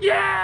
Yeah!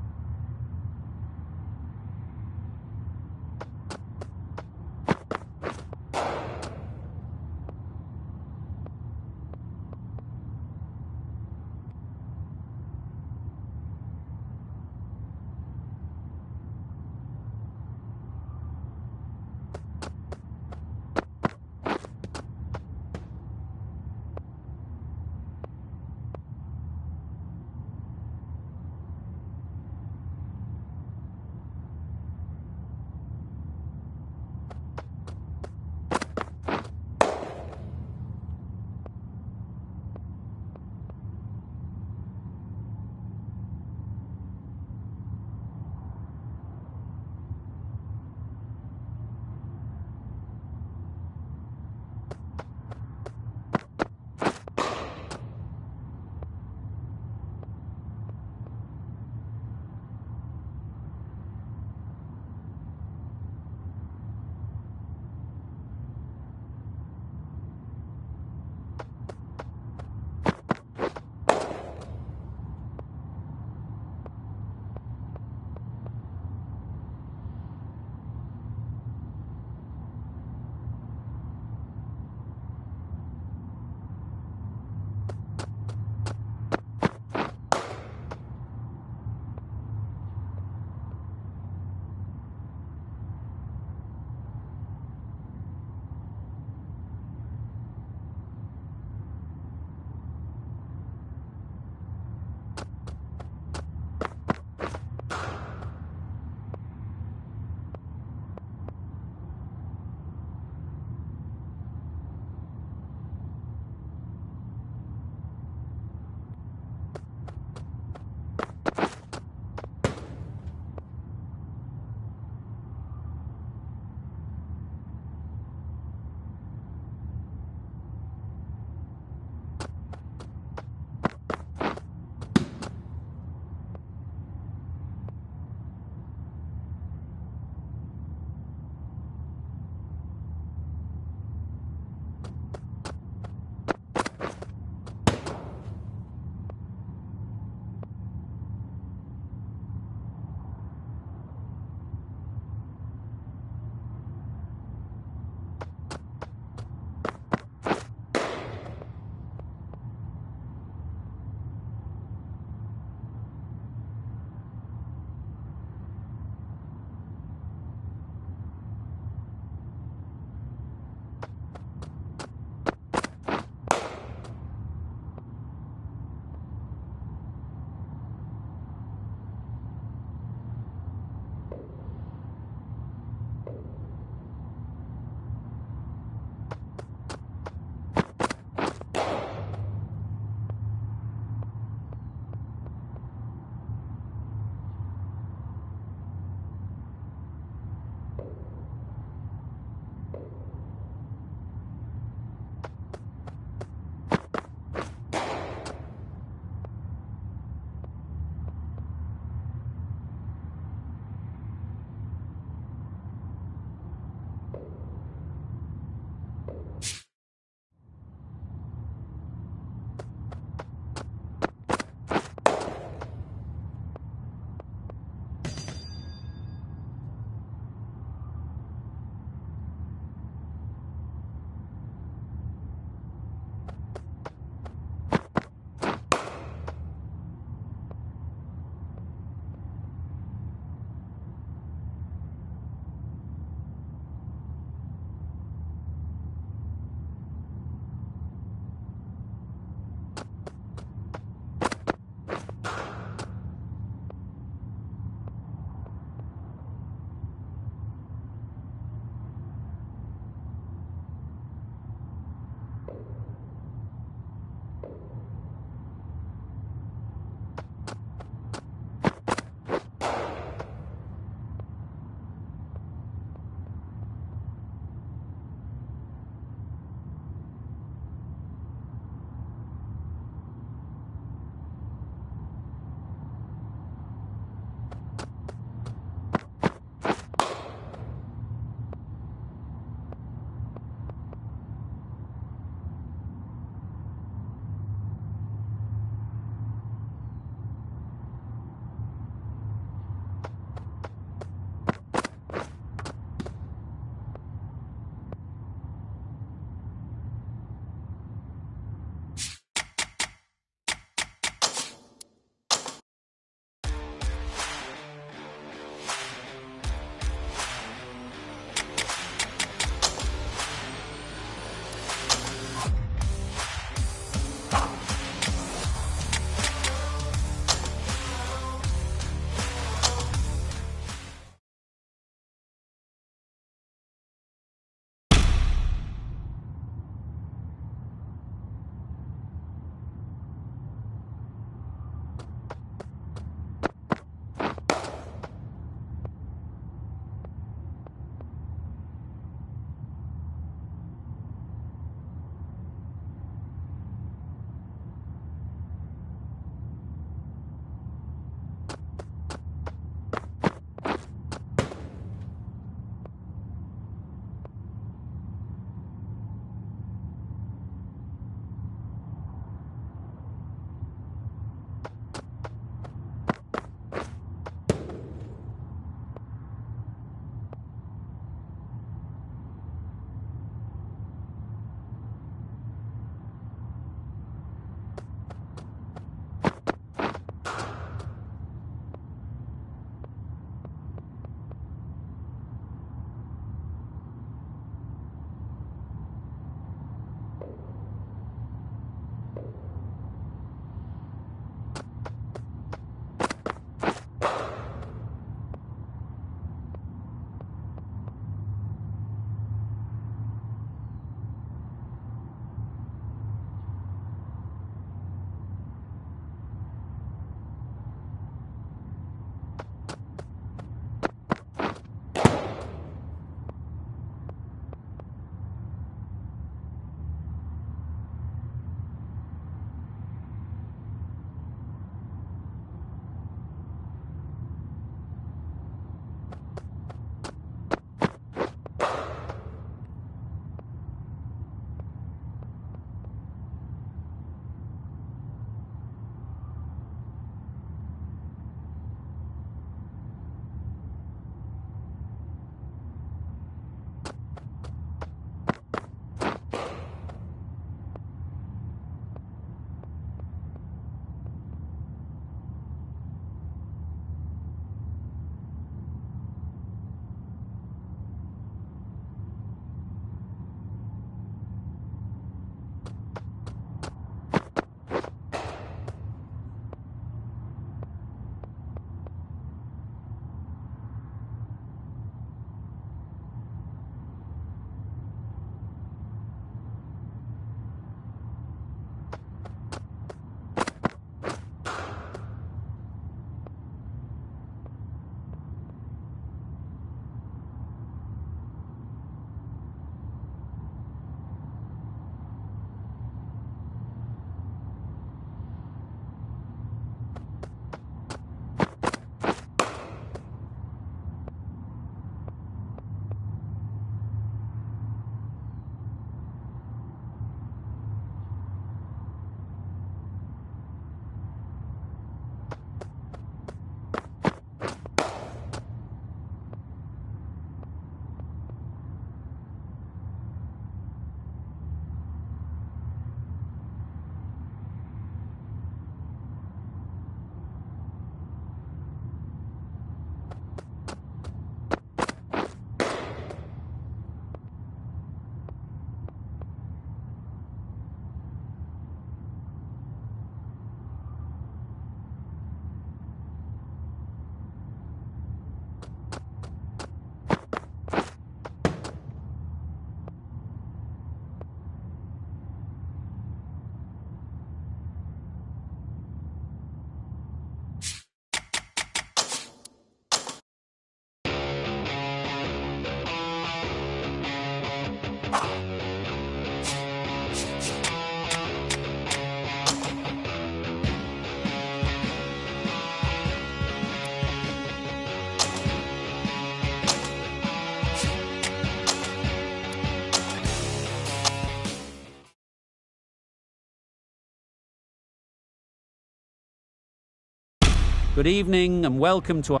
Good evening and welcome to...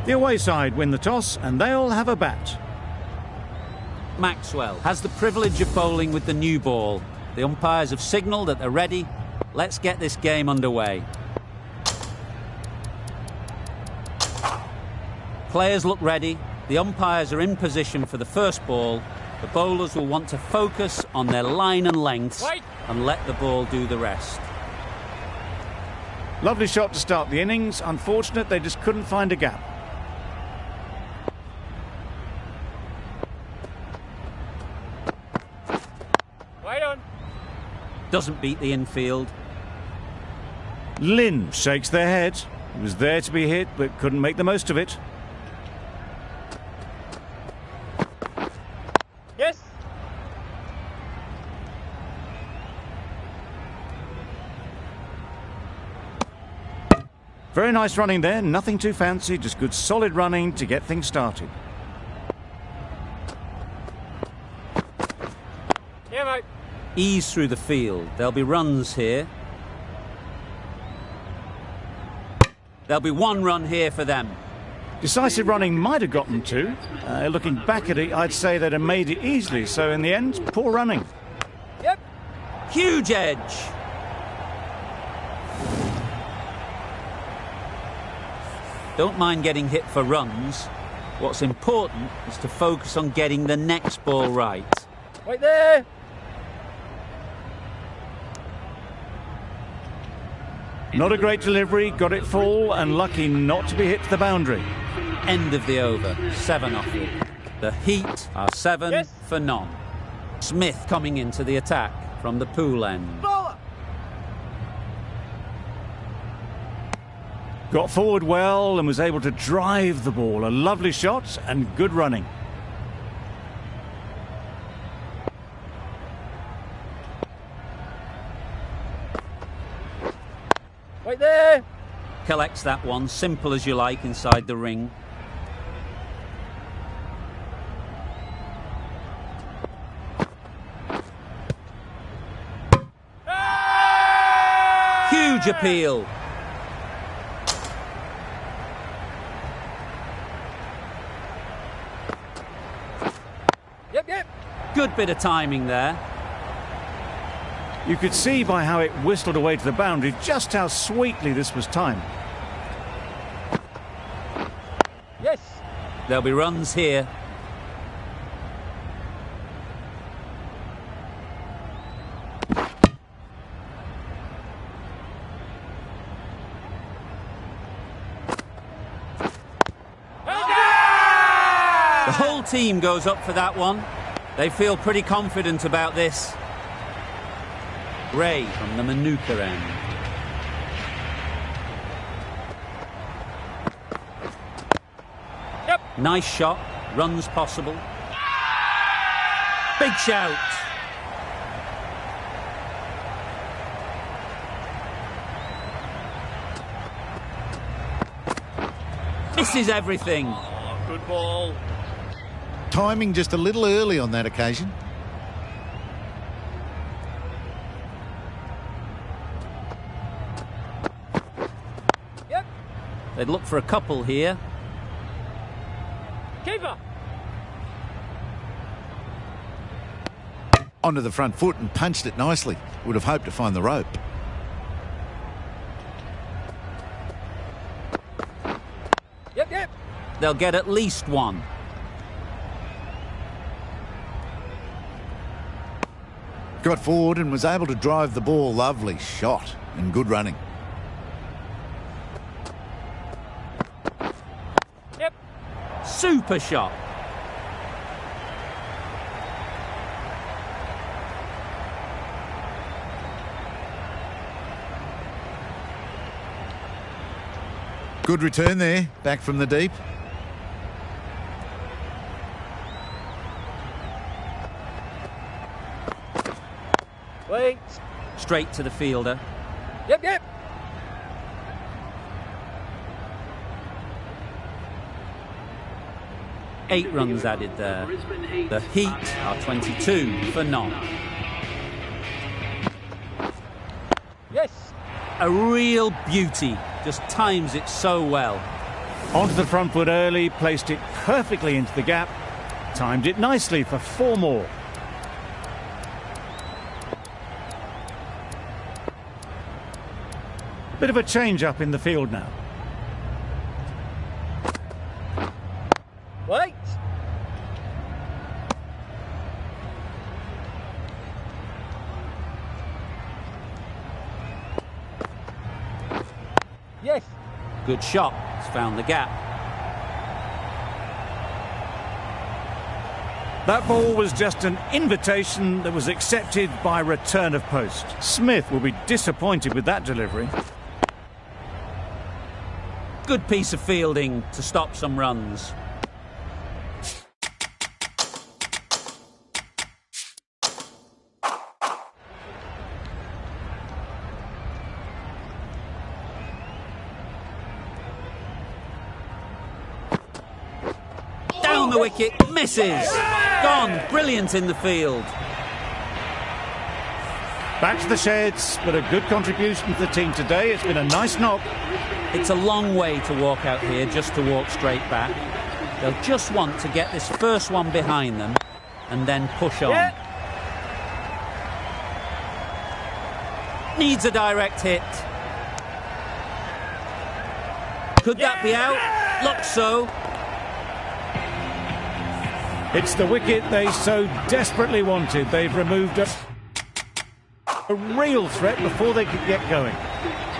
The away side win the toss and they'll have a bat. Maxwell has the privilege of bowling with the new ball. The umpires have signalled that they're ready. Let's get this game underway. Players look ready. The umpires are in position for the first ball. The bowlers will want to focus on their line and lengths and let the ball do the rest. Lovely shot to start the innings. Unfortunate they just couldn't find a gap. Right on. Doesn't beat the infield. Lynn shakes their head. He was there to be hit but couldn't make the most of it. Yes. Very nice running there, nothing too fancy, just good solid running to get things started. Yeah, mate. Ease through the field. There'll be runs here. There'll be one run here for them. Decisive running might have gotten two. Looking back at it, I'd say they'd have made it easily, so in the end, poor running. Yep. Huge edge. Don't mind getting hit for runs. What's important is to focus on getting the next ball right. Right there. Not a great delivery, got it full and lucky not to be hit to the boundary. End of the over, 7 off it. The Heat are 7 for none. Smith coming into the attack from the pool end. Bowler. Got forward well and was able to drive the ball. A lovely shot and good running. Right there. Collects that one, simple as you like, inside the ring. Huge appeal. Yep. Good bit of timing there. You could see by how it whistled away to the boundary just how sweetly this was timed. Yes. There'll be runs here. The whole team goes up for that one. They feel pretty confident about this. Ray from the Manuka end. Yep. Nice shot. Runs possible. Big shout. Misses everything. Oh, good ball. Timing just a little early on that occasion. Yep. They'd look for a couple here. Keeper. Onto the front foot and punched it nicely. Would have hoped to find the rope. Yep. They'll get at least one. Got forward and was able to drive the ball. Lovely shot and good running. Yep. Super shot. Good return there, back from the deep. Wait. Straight to the fielder. Yep, yep. Eight runs added there. The Heat are 22 for none. Yes. A real beauty. Just times it so well. Onto the front foot early, placed it perfectly into the gap. Timed it nicely for 4 more. Bit of a change-up in the field now. Wait. Yes. Good shot. It's found the gap. That ball was just an invitation that was accepted by return of post. Smith will be disappointed with that delivery. Good piece of fielding to stop some runs. Down the wicket, misses. Gone, brilliant in the field. Back to the sheds, but a good contribution to the team today. It's been a nice knock. It's a long way to walk out here just to walk straight back. They'll just want to get this first one behind them and then push on. Yeah. Needs a direct hit. Could that be out? Looks so. It's the wicket they so desperately wanted. They've removed a real threat before they could get going.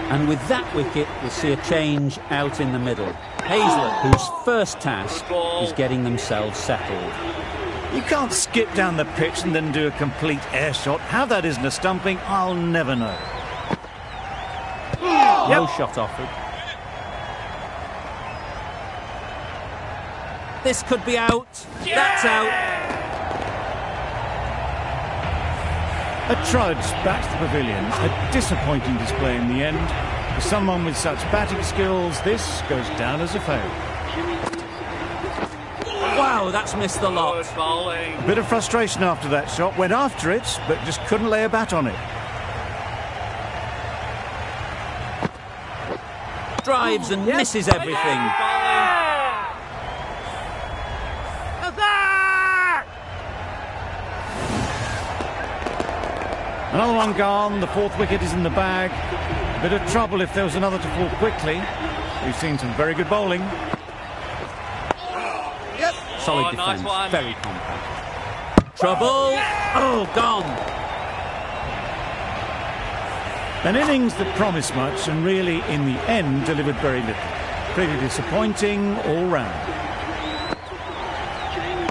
And with that wicket, we'll see a change out in the middle. Hazlett, whose first task is getting themselves settled. You can't skip down the pitch and then do a complete air shot. How that isn't a stumping, I'll never know. No shot offered. This could be out. That's out. A trudge back to the pavilion. A disappointing display in the end. For someone with such batting skills, this goes down as a fail. Wow, that's missed the lot. Good bowling. A bit of frustration after that shot. Went after it, but just couldn't lay a bat on it. Drives and misses everything. Another one gone. The 4th wicket is in the bag. A bit of trouble if there was another to fall quickly. We've seen some very good bowling. Solid defence, nice one. very compact. Trouble. Oh, gone. An innings that promised much and really, in the end, delivered very little. Pretty disappointing all round.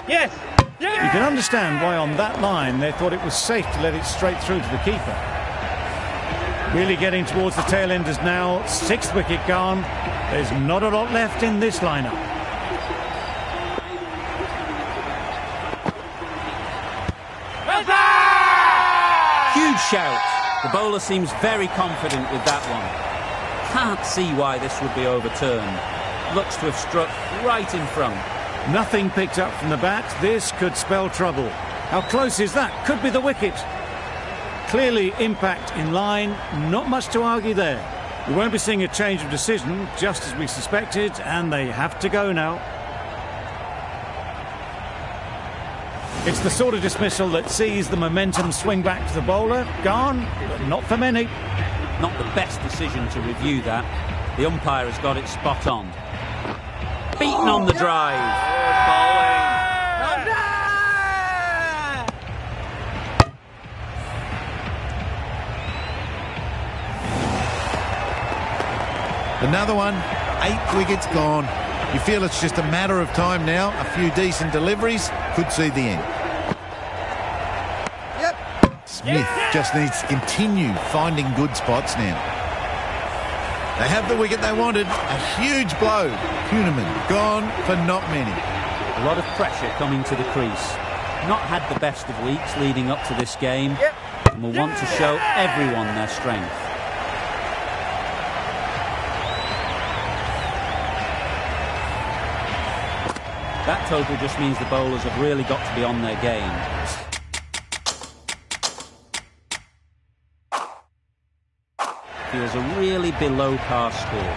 Yes. You can understand why on that line they thought it was safe to let it straight through to the keeper. Really getting towards the tail enders now. 6th wicket gone. There's not a lot left in this lineup. Huge shout. The bowler seems very confident with that one. Can't see why this would be overturned. Looks to have struck right in front. Nothing picked up from the bat. This could spell trouble. How close is that? Could be the wicket. Clearly impact in line. Not much to argue there. We won't be seeing a change of decision, just as we suspected, and they have to go now. It's the sort of dismissal that sees the momentum swing back to the bowler. Gone, but not for many. Not the best decision to review that. The umpire has got it spot on. Beaten on the drive. Another one, 8 wickets gone. You feel it's just a matter of time now. A few decent deliveries could see the end. Smith just needs to continue finding good spots now. They have the wicket they wanted. A huge blow. Kuhnemann gone for not many. A lot of pressure coming to the crease. Not had the best of weeks leading up to this game. And will want to show everyone their strength. That total just means the bowlers have really got to be on their game. Feels a really below-par score.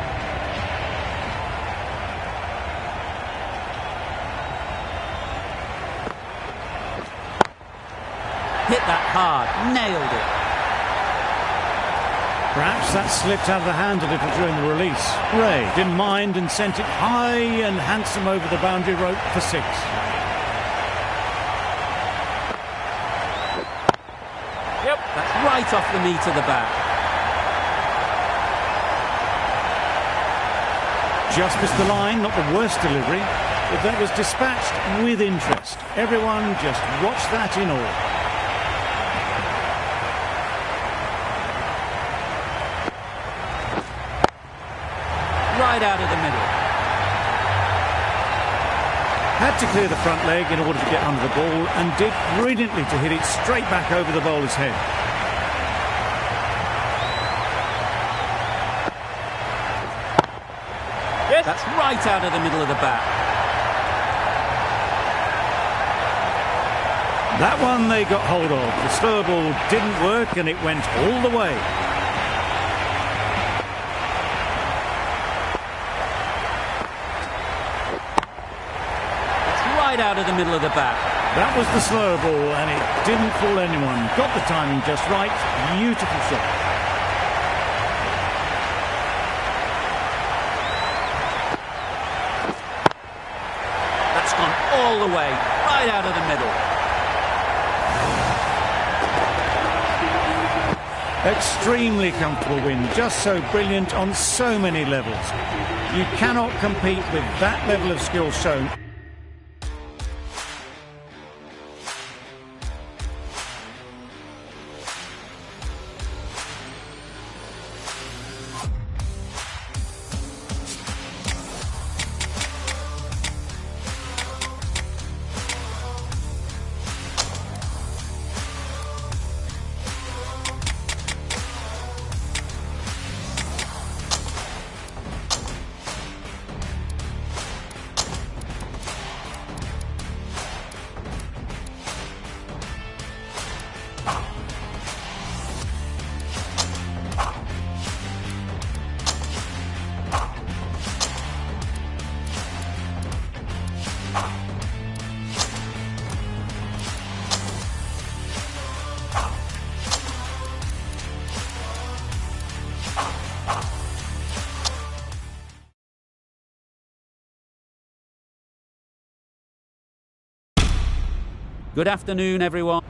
Hit that hard, nailed it. Perhaps that slipped out of the hand a little during the release. Ray didn't mind and sent it high and handsome over the boundary rope for 6. Yep. That's right off the meat of the bat. Just missed the line, not the worst delivery, but that was dispatched with interest. Everyone just watched that in awe. Right out of the middle. Had to clear the front leg in order to get under the ball and did brilliantly to hit it straight back over the bowler's head. Yes. That's right out of the middle of the bat. That one they got hold of. The slower ball didn't work and it went all the way. Right out of the middle of the bat. That was the slower ball and it didn't fool anyone. Got the timing just right. Beautiful shot. That's gone all the way, right out of the middle. Extremely comfortable win. Just so brilliant on so many levels. You cannot compete with that level of skill shown. Good afternoon, everyone.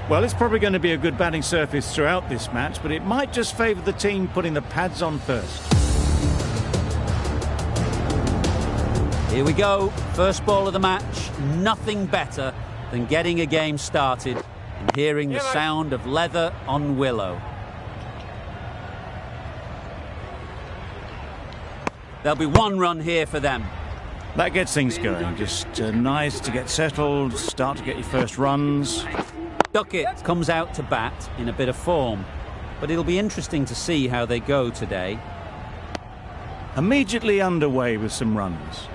Well, it's probably going to be a good batting surface throughout this match, but it might just favour the team putting the pads on first. Here we go. First ball of the match. Nothing better than getting a game started and hearing the sound of leather on willow. There'll be one run here for them. That gets things going. Just nice to get settled, start to get your first runs. Duckett comes out to bat in a bit of form, but it'll be interesting to see how they go today. Immediately underway with some runs.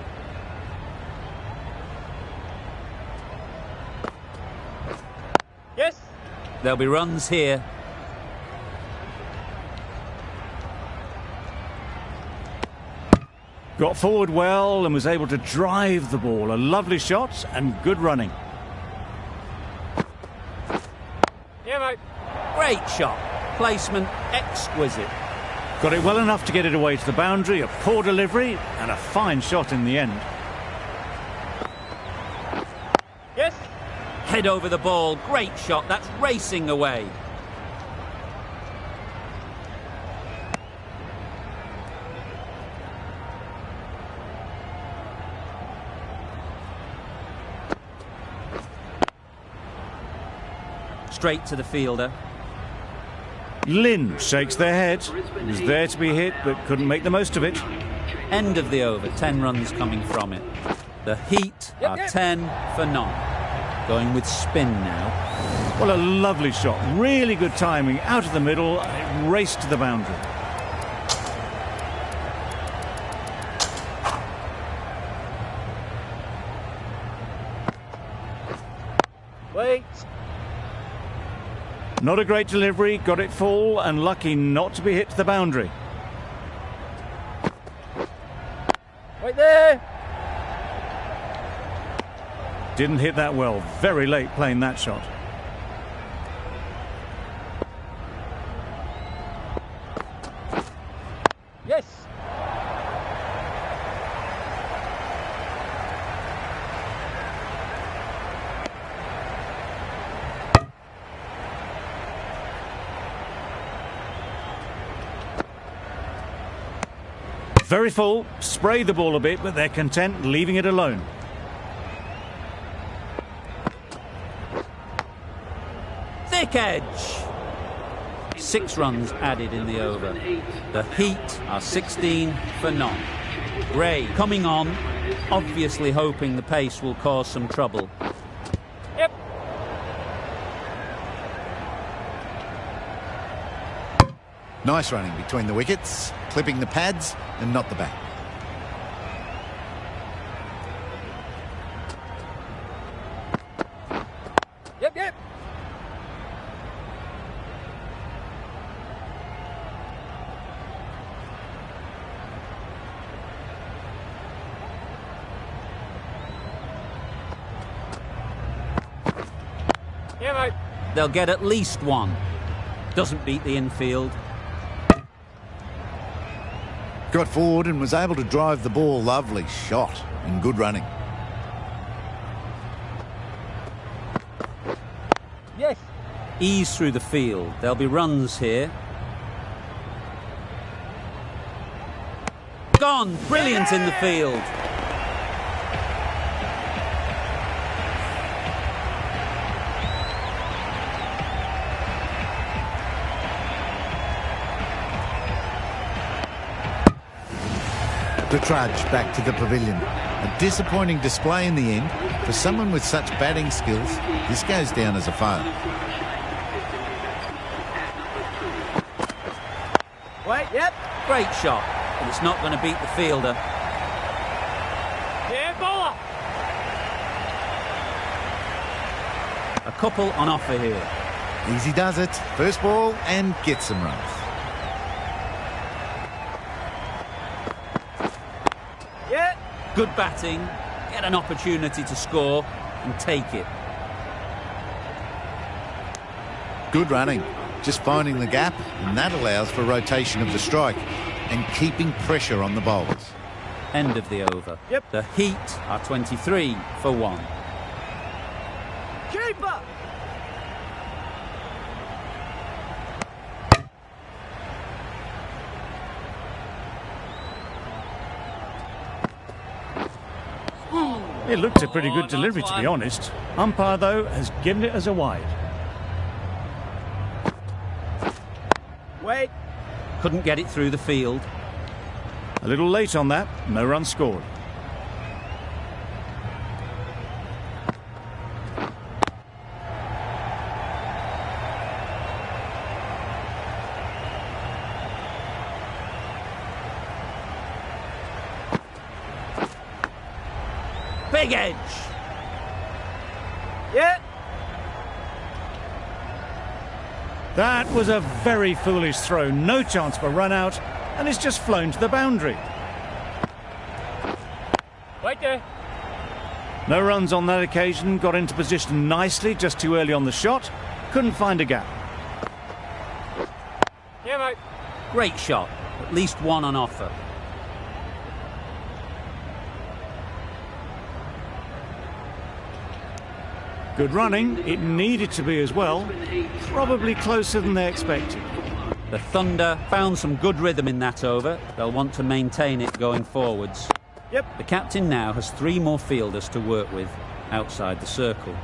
Yes. There'll be runs here. Got forward well and was able to drive the ball. A lovely shot and good running. Yeah, mate. Great shot. Placement exquisite. Got it well enough to get it away to the boundary. A poor delivery and a fine shot in the end. Yes. Head over the ball. Great shot. That's racing away. straight to the fielder. Lynn shakes their head. He was there to be hit, but couldn't make the most of it. End of the over, 10 runs coming from it. The Heat are 10 for none. Going with spin now. Well, a lovely shot. Really good timing. Out of the middle, and it raced to the boundary. Wait. Not a great delivery, got it full and lucky not to be hit to the boundary. Right there. Didn't hit that well. Very late playing that shot. Yes. Very full, spray the ball a bit, but they're content leaving it alone. Thick edge. 6 runs added in the over. The Heat are 16 for none. Gray coming on, obviously hoping the pace will cause some trouble. Yep. Nice running between the wickets, clipping the pads and not the bat. Yep, yep. Yeah, mate. They'll get at least one. Doesn't beat the infield. Got forward and was able to drive the ball. Lovely shot and good running. Yes. Ease through the field. There'll be runs here. Gone! Brilliant in the field. To trudge back to the pavilion. A disappointing display in the end. For someone with such batting skills, this goes down as a fail. Wait, yep. Great shot, but it's not going to beat the fielder. Yeah, bowler. A couple on offer here. Easy does it. First ball and gets some runs. Yeah. Good batting, get an opportunity to score and take it. Good running. Just finding the gap, and that allows for rotation of the strike and keeping pressure on the bowlers. End of the over. Yep. The Heat are 23 for 1. Keeper. It looked a pretty good delivery, to be honest. Umpire, though, has given it as a wide. Wait. Couldn't get it through the field. A little late on that, no run scored. Big edge. Yeah. That was a very foolish throw. No chance for run out, and it's just flown to the boundary. Right there. No runs on that occasion. Got into position nicely, just too early on the shot. Couldn't find a gap. Yeah, mate. Great shot. At least one on offer. Good running. It needed to be as well. Probably closer than they expected. The Thunder found some good rhythm in that over. They'll want to maintain it going forwards. Yep. The captain now has 3 more fielders to work with outside the circle.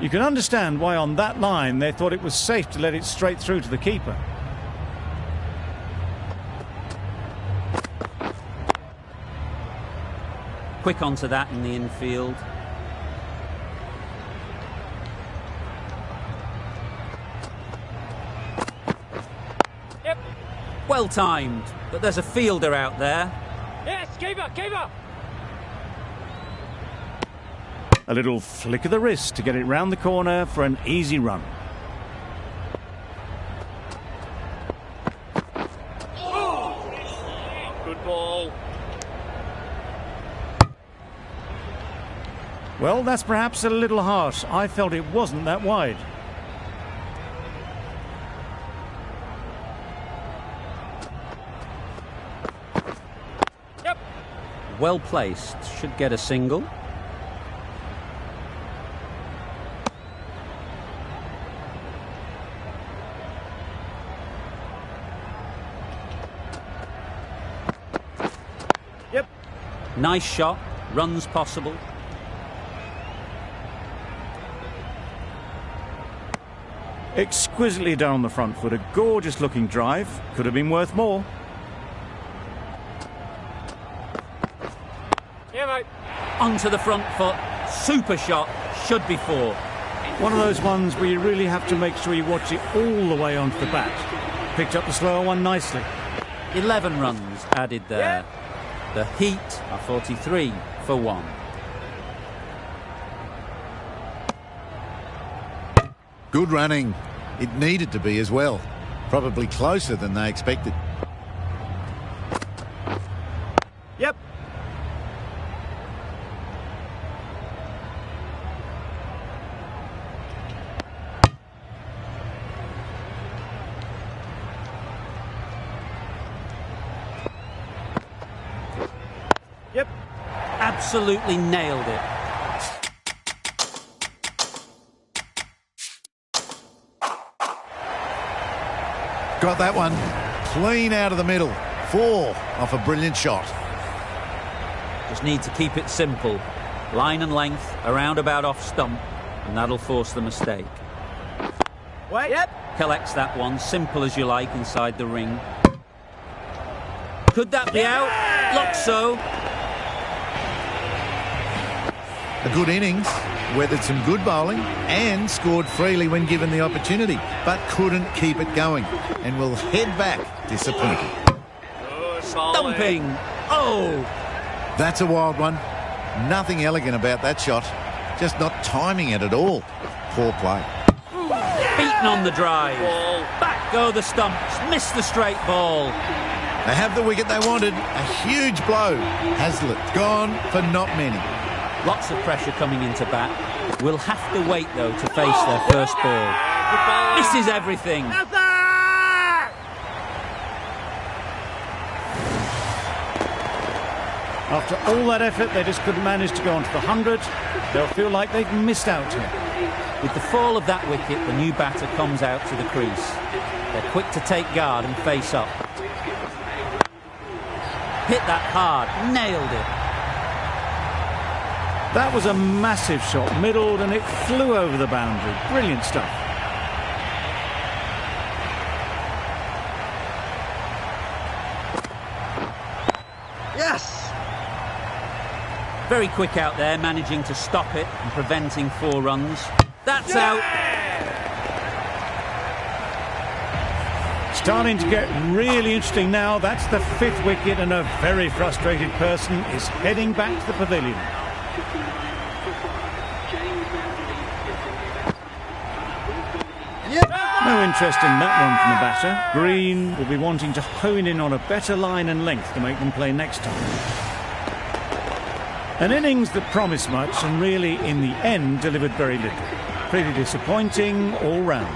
You can understand why on that line they thought it was safe to let it straight through to the keeper. Quick onto that in the infield. Yep. Well timed, but there's a fielder out there. Yes, keeper, keeper. A little flick of the wrist to get it round the corner for an easy run. Good ball. Well, that's perhaps a little harsh. I felt it wasn't that wide. Yep. Well placed, should get a single. Yep. Nice shot, runs possible. Exquisitely done on the front foot. A gorgeous looking drive. Could have been worth more. Yeah, mate. Onto the front foot, super shot, should be four. One of those ones where you really have to make sure you watch it all the way onto the bat. Picked up the slower one nicely. 11 runs added there. The Heat are 43 for 1. Good running. It needed to be as well. Probably closer than they expected. Yep. Yep. Absolutely nailed it. Got that one. Clean out of the middle. 4 off a brilliant shot. Just need to keep it simple. Line and length, around about off stump, and that'll force the mistake. Wait. Yep. Collects that one, simple as you like, inside the ring. Could that be out? Looks so. A good innings, weathered some good bowling and scored freely when given the opportunity, but couldn't keep it going and will head back disappointed. Dumping. Oh! That's a wild one. Nothing elegant about that shot. Just not timing it at all. Poor play. Beaten on the drive. Back go the stumps. Missed the straight ball. They have the wicket they wanted. A huge blow. Hazlitt gone for not many. Lots of pressure coming into bat. Will have to wait, though, to face their first ball. Misses everything. After all that effort, they just couldn't manage to go onto the 100. They'll feel like they've missed out here. With the fall of that wicket, the new batter comes out to the crease. They're quick to take guard and face up. Hit that hard, nailed it. That was a massive shot, middled, and it flew over the boundary. Brilliant stuff. Yes. Very quick out there, managing to stop it and preventing 4 runs. That's out. Starting to get really interesting now. That's the 5th wicket, and a very frustrated person is heading back to the pavilion. No interest in that one from the batter. Green will be wanting to hone in on a better line and length to make them play next time. An innings that promised much and really, in the end, delivered very little. Pretty disappointing all round.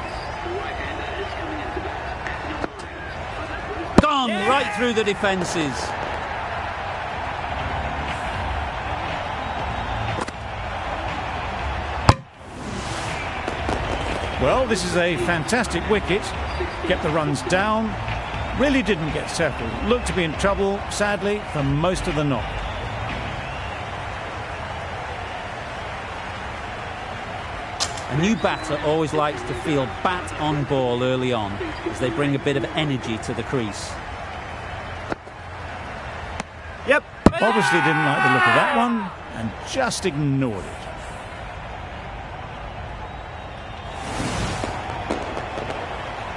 Gone right through the defences. Well, this is a fantastic wicket. Kept the runs down. Really didn't get settled. Looked to be in trouble, sadly, for most of the knock. A new batter always likes to feel bat on ball early on, as they bring a bit of energy to the crease. Yep. Obviously didn't like the look of that one and just ignored it.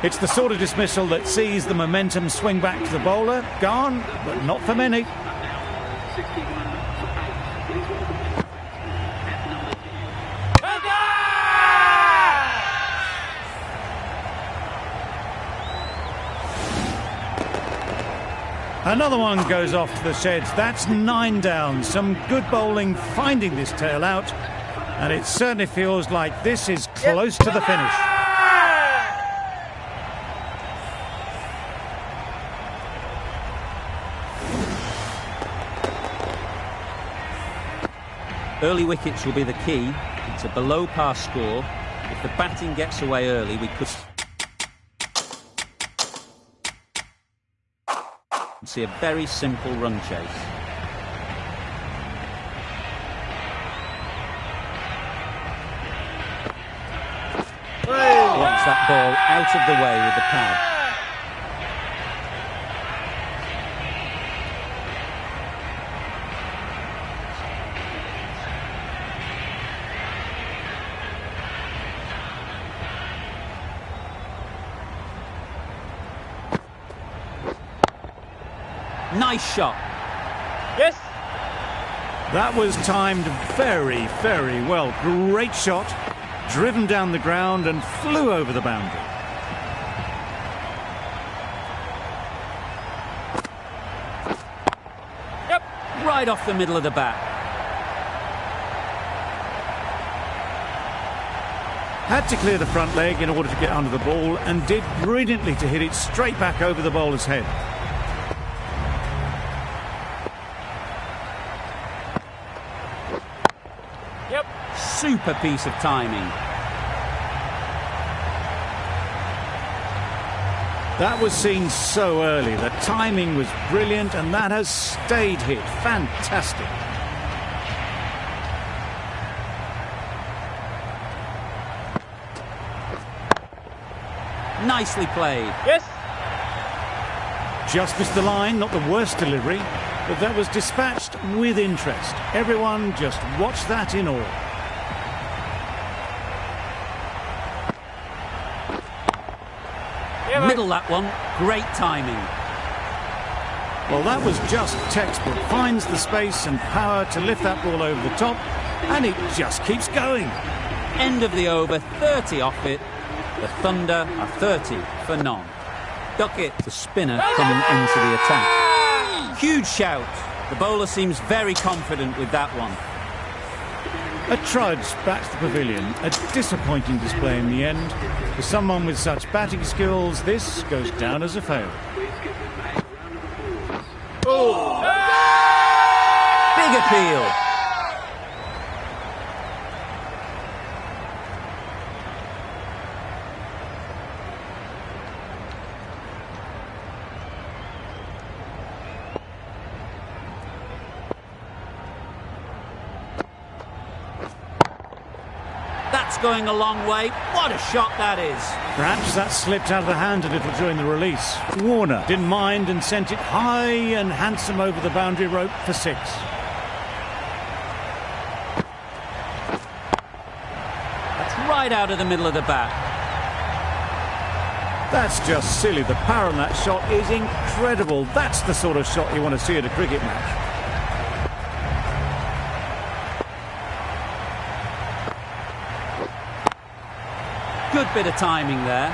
It's the sort of dismissal that sees the momentum swing back to the bowler. Gone, but not for many. Another one goes off to the sheds. That's 9 down. Some good bowling finding this tail out. And it certainly feels like this is close to the finish. Early wickets will be the key. It's a below-par score. If the batting gets away early, we could see a very simple run chase. Wants that ball out of the way with the pad. Nice shot. Yes. That was timed very, very well. Great shot. Driven down the ground and flew over the boundary. Yep. Right off the middle of the bat. Had to clear the front leg in order to get under the ball and did brilliantly to hit it straight back over the bowler's head. Yep. Super piece of timing. That was seen so early. The timing was brilliant and that has stayed hit. Fantastic. Nicely played. Yes. Just missed the line, not the worst delivery, but that was dispatched with interest. Everyone just watched that in awe. Middle that one. Great timing. Well, that was just textbook. Finds the space and power to lift that ball over the top, and it just keeps going. End of the over, 30 off it. The Thunder are 30 for none. Duckett, the spinner, coming into the attack. Huge shout. The bowler seems very confident with that one. A trudge back to the pavilion. A disappointing display in the end. For someone with such batting skills, this goes down as a fail. Big appeal. That's going a long way. What a shot that is. Perhaps that slipped out of the hand a little during the release. Warner didn't mind and sent it high and handsome over the boundary rope for 6. That's right out of the middle of the bat. That's just silly. The power on that shot is incredible. That's the sort of shot you want to see at a cricket match. Good bit of timing there.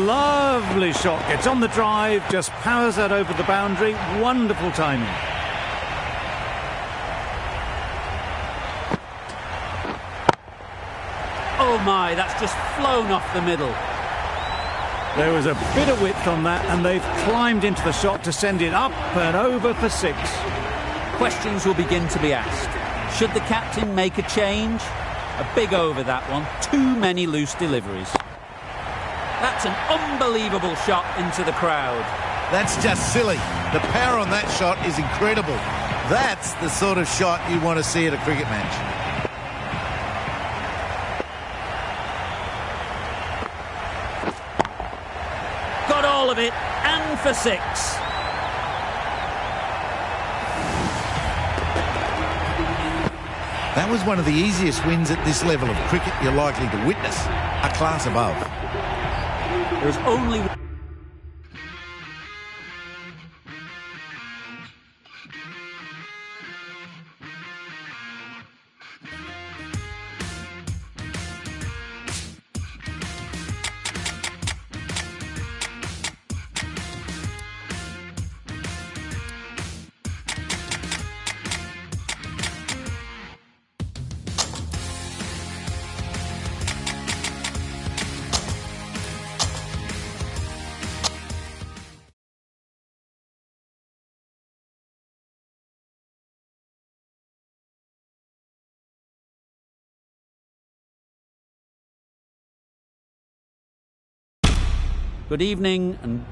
Lovely shot. Gets on the drive, just powers that over the boundary. Wonderful timing. Oh my, that's just flown off the middle. There was a bit of width on that, and they've climbed into the shot to send it up and over for 6. Questions will begin to be asked. Should the captain make a change? A big over that one. Too many loose deliveries. That's an unbelievable shot into the crowd. That's just silly. The power on that shot is incredible. That's the sort of shot you want to see at a cricket match. of it, and for 6. That was one of the easiest wins at this level of cricket you're likely to witness. A class above. There's only... Good evening and